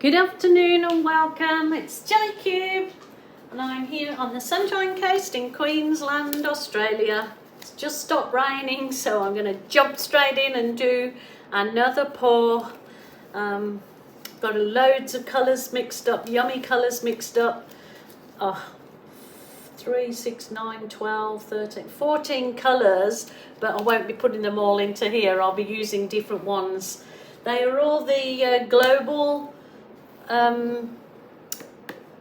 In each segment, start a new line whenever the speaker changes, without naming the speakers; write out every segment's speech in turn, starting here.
Good afternoon and welcome. It's Gillykube and I'm here on the Sunshine Coast in Queensland, Australia. It's just stopped raining, so I'm going to jump straight in and do another pour. Got loads of colours mixed up, yummy colours mixed up. 3, 6, 9, 12, 13, 14 colours, but I won't be putting them all into here. I'll be using different ones. They are all the global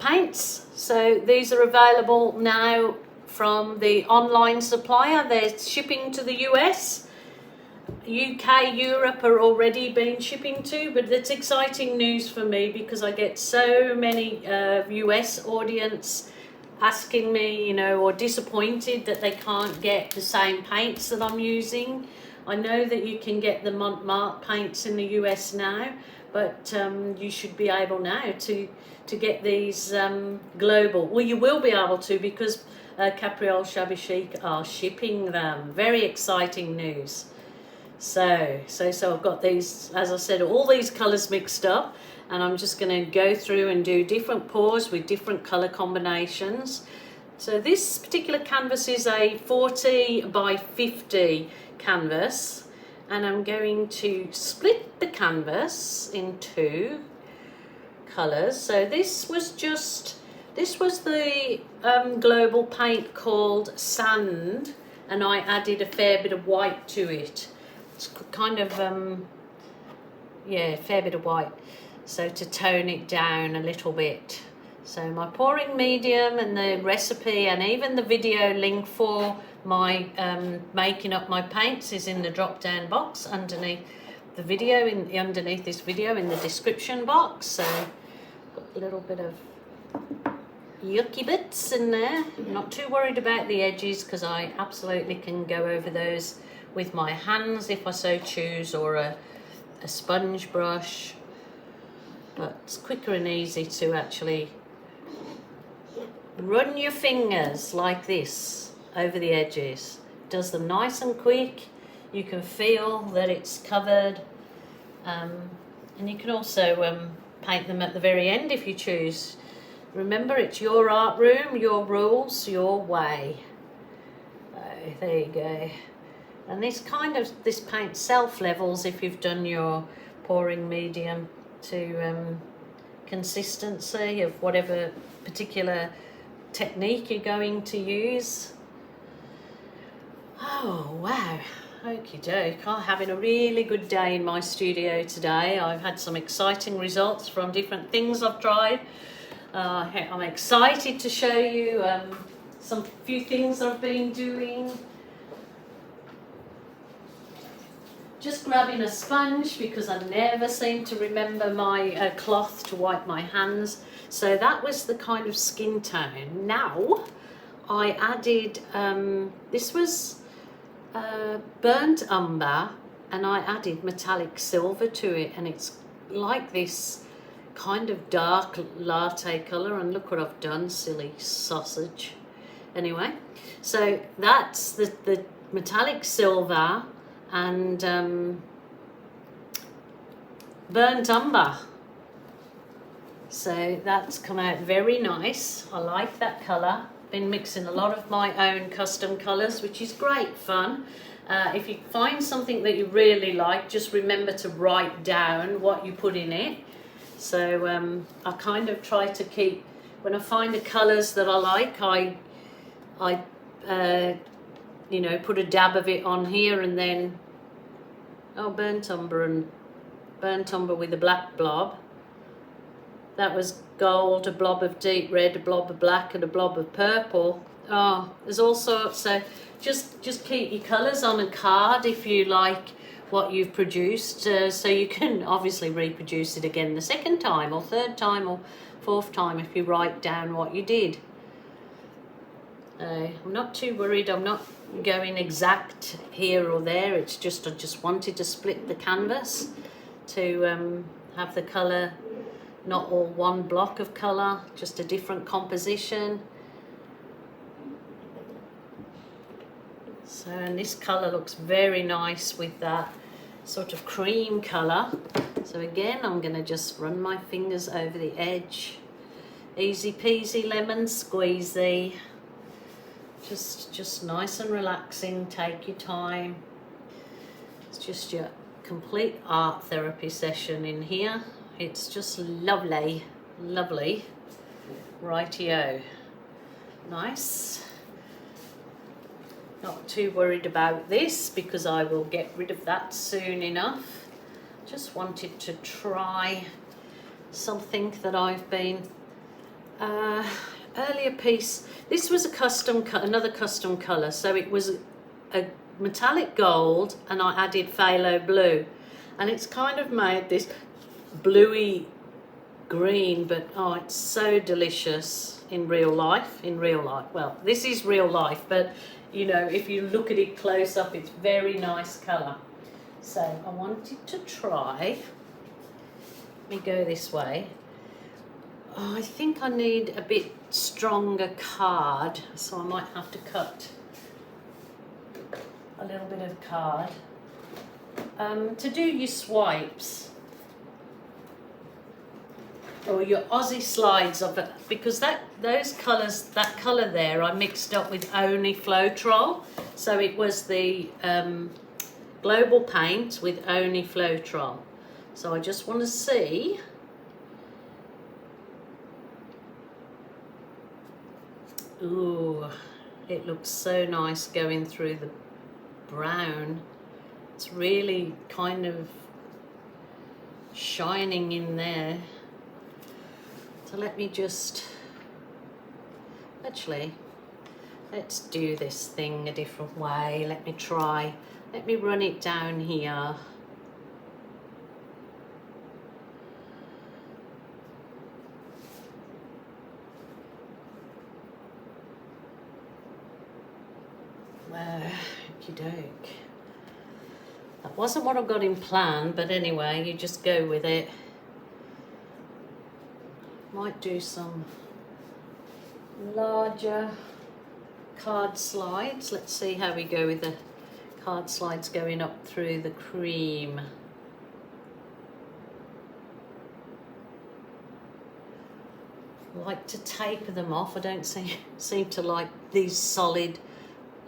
paints, so these are available now from the online supplier. They're shipping to the US. UK, Europe are already been shipping to, but it's exciting news for me because I get so many US audience asking me, you know, or disappointed that they can't get the same paints that I'm using. I know that you can get the Mont paints in the US now, but you should be able now to get these global. Well, you will be able to because Capriole Shabby Chic are shipping them. Very exciting news. So I've got these, as I said, all these colours mixed up, and I'm just going to go through and do different pours with different colour combinations. So this particular canvas is a 40 by 50 canvas, and I'm going to split the canvas in two colours. So this was the global paint called Sand, and I added a fair bit of white to it. It's kind of yeah, a fair bit of white, so to tone it down a little bit. So my pouring medium and the recipe and even the video link for my making up my paints is in the drop down box underneath the video, underneath this video in the description box. So got a little bit of yucky bits in there. I'm not too worried about the edges because I absolutely can go over those with my hands if I so choose, or a sponge brush, but it's quicker and easy to actually run your fingers like this over the edges. It does them nice and quick. You can feel that it's covered, and you can also paint them at the very end if you choose. Remember, it's your art room, your rules, your way. Oh, there you go. And this paint self levels if you've done your pouring medium to consistency of whatever particular technique you're going to use. Oh wow, okie doke. I'm having a really good day in my studio today. I've had some exciting results from different things I've tried. I'm excited to show you some few things I've been doing. Just grabbing a sponge because I never seem to remember my cloth to wipe my hands. So that was the kind of skin tone. Now I added, this was burnt umber, and I added metallic silver to it, and it's like this kind of dark latte colour, and look what I've done, silly sausage. Anyway, so that's the metallic silver and burnt umber. So that's come out very nice. I like that colour. Been mixing a lot of my own custom colours, which is great fun. If you find something that you really like, just remember to write down what you put in it. So I kind of try to keep, when I find the colours that I like, I you know, put a dab of it on here, and then burnt umber with a black blob. That was gold, a blob of deep red, a blob of black, and a blob of purple. Oh, there's all sorts. So just keep your colours on a card if you like what you've produced, so you can obviously reproduce it again the second time or third time or fourth time if you write down what you did. I'm not too worried. I'm not going exact here or there. It's just I just wanted to split the canvas to have the colour not all one block of colour, just a different composition. So, and this colour looks very nice with that sort of cream colour. So again, I'm going to just run my fingers over the edge. Easy peasy lemon squeezy. Just nice and relaxing, take your time. It's just your complete art therapy session in here. It's just lovely, lovely. Rightio. Nice. Not too worried about this because I will get rid of that soon enough. Just wanted to try something that I've been earlier piece. This was a custom another custom color, so it was a metallic gold and I added phthalo blue, and it's kind of made this bluey green, but oh, it's so delicious in real life. Well, this is real life, but you know, if you look at it close up, it's very nice color. So I wanted to try, let me go this way. Oh, I think I need a bit stronger card, so I might have to cut a little bit of card. To do your swipes or your Aussie slides of it, because those colours, that colour there I mixed up with Only Floetrol. So it was the global paint with Only Floetrol. So I just want to see. Ooh, it looks so nice going through the brown. It's really kind of shining in there. So let me just, actually, let's do this thing a different way. Let me run it down here. Okie doke. That wasn't what I've got in plan, but anyway, you just go with it. Might do some larger card slides. Let's see how we go with the card slides going up through the cream. I like to taper them off. I don't seem to like these solid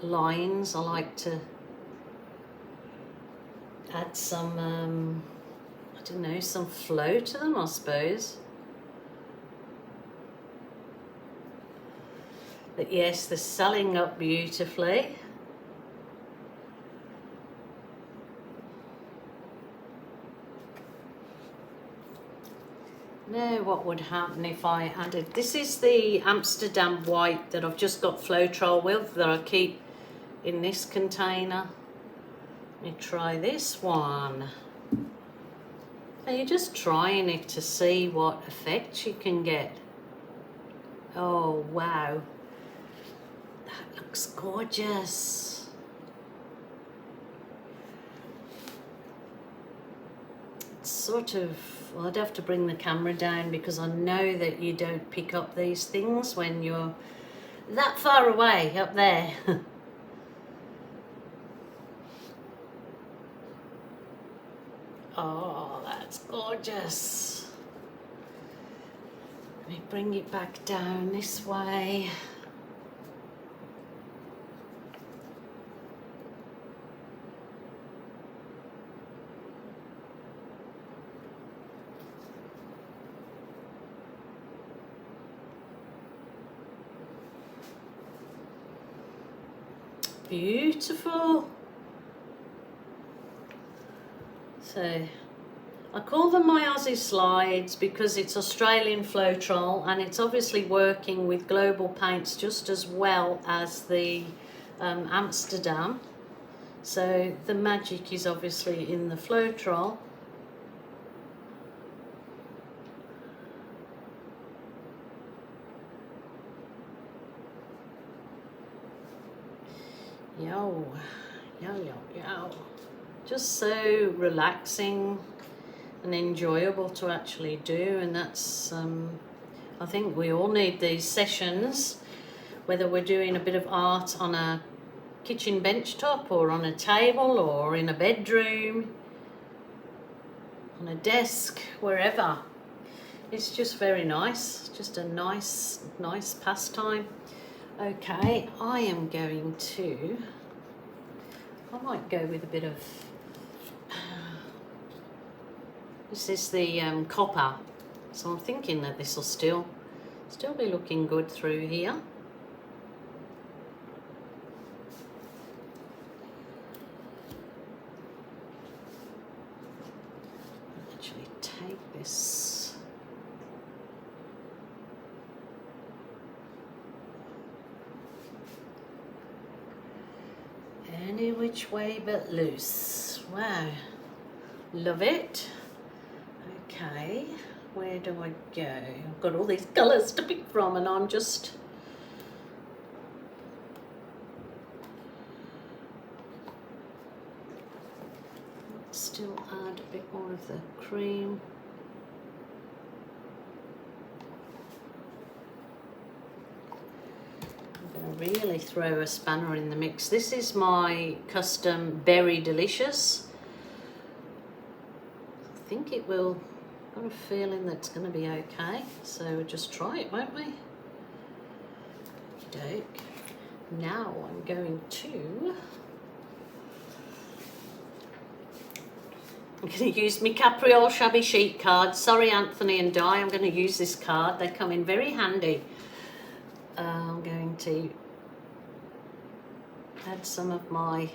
lines. I like to add some, I don't know, some flow to them, I suppose. But yes, they're selling up beautifully. Now what would happen if I added, this is the Amsterdam white that I've just got Floetrol with, that I keep in this container. Let me try this one. Now you're just trying it to see what effect you can get. Oh wow, that looks gorgeous. It's sort of, well, I'd have to bring the camera down because I know that you don't pick up these things when you're that far away up there. Oh, that's gorgeous. Let me bring it back down this way. Beautiful. So I call them my Aussie slides because it's Australian Floetrol and it's obviously working with global paints just as well as the Amsterdam. So the magic is obviously in the Floetrol. Yo, yo, yo, yo. Just so relaxing and enjoyable to actually do, and that's I think we all need these sessions, whether we're doing a bit of art on a kitchen bench top or on a table or in a bedroom. on a desk, wherever. It's just very nice, just a nice pastime. Okay, I am going to, I might go with a bit of, this is the copper, so I'm thinking that this will still be looking good through here. Actually take this, any which way but loose. Wow, love it. Okay, where do I go? I've got all these colours to pick from and I'm just still add a bit more of the cream. I'm going to really throw a spanner in the mix. This is my custom Berry Delicious. I think it will, I've got a feeling that's going to be okay, so we'll just try it, won't we? Doke. Now I'm going to use my Capriole Shabby Chic card. Sorry, Anthony and Di, I'm going to use this card. They come in very handy. I'm going to add some of my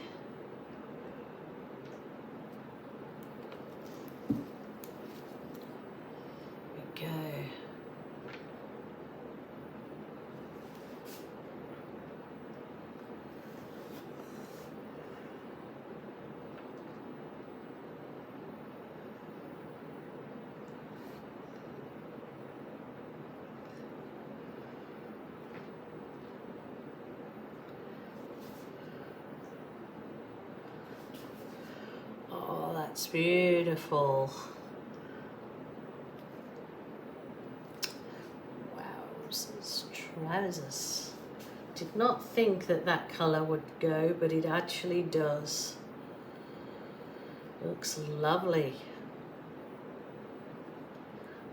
go. Oh, that's beautiful. Trousers. Did not think that that colour would go, but it actually does. Looks lovely.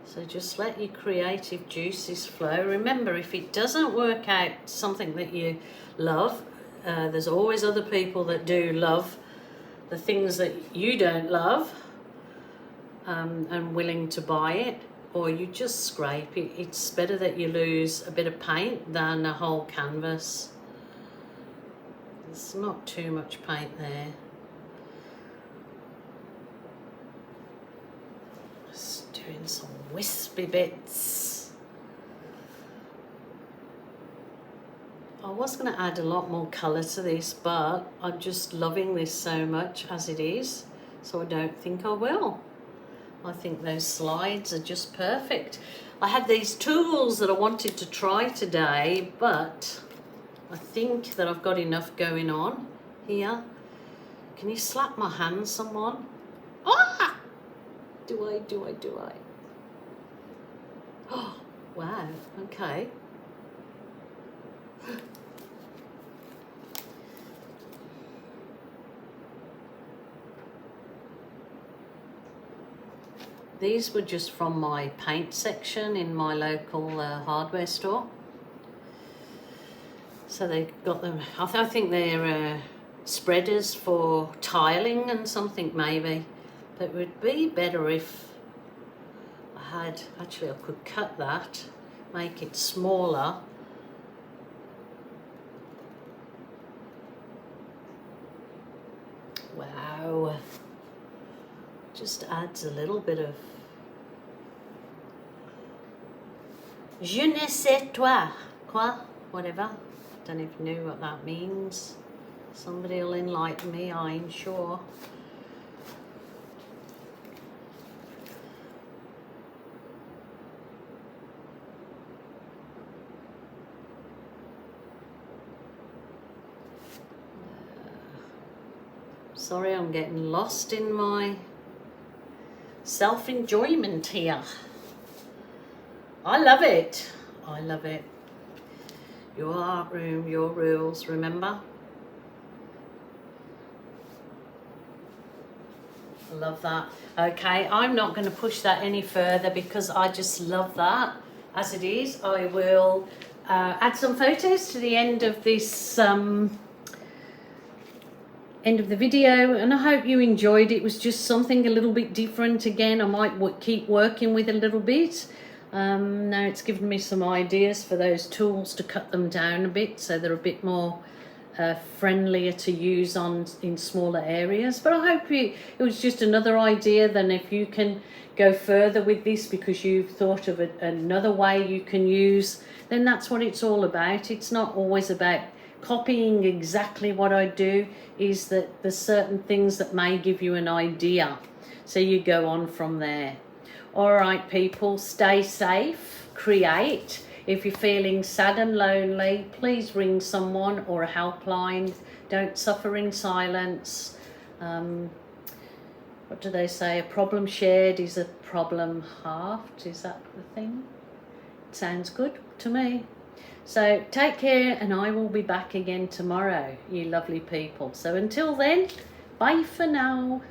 So just let your creative juices flow. Remember, if it doesn't work out something that you love, there's always other people that do love the things that you don't love, and willing to buy it. Or you just scrape it. It's better that you lose a bit of paint than a whole canvas. There's not too much paint there. Just doing some wispy bits. I was going to add a lot more colour to this, but I'm just loving this so much as it is, so I don't think I will. I think those slides are just perfect. I had these tools that I wanted to try today, but I think that I've got enough going on here. Can you slap my hand, someone? Ah! Do I? Oh, wow, okay. These were just from my paint section in my local hardware store. So they got them, I think they're spreaders for tiling and something maybe. But it would be better if I had, actually I could cut that, make it smaller. Wow. Just adds a little bit of je ne sais toi, quoi, whatever. Don't even know what that means. Somebody will enlighten me, I'm sure. Sorry, I'm getting lost in my self-enjoyment here. I love it. I love it. Your art room, your rules, remember? Love that. Okay, I'm not going to push that any further because I just love that as it is. I will add some photos to the end of this end of the video, and I hope you enjoyed it. It was just something a little bit different. Again, I might keep working with a little bit. Now it's given me some ideas for those tools to cut them down a bit so they're a bit more friendlier to use in smaller areas. But I hope it was just another idea. Then if you can go further with this because you've thought of another way you can use, then that's what it's all about. It's not always about copying exactly what I do. Is that there's certain things that may give you an idea, so you go on from there. All right, people, stay safe, create. If you're feeling sad and lonely, please ring someone or a helpline. Don't suffer in silence. What do they say? A problem shared is a problem halved. Is that the thing? It sounds good to me. So take care, and I will be back again tomorrow, you lovely people. So until then, bye for now.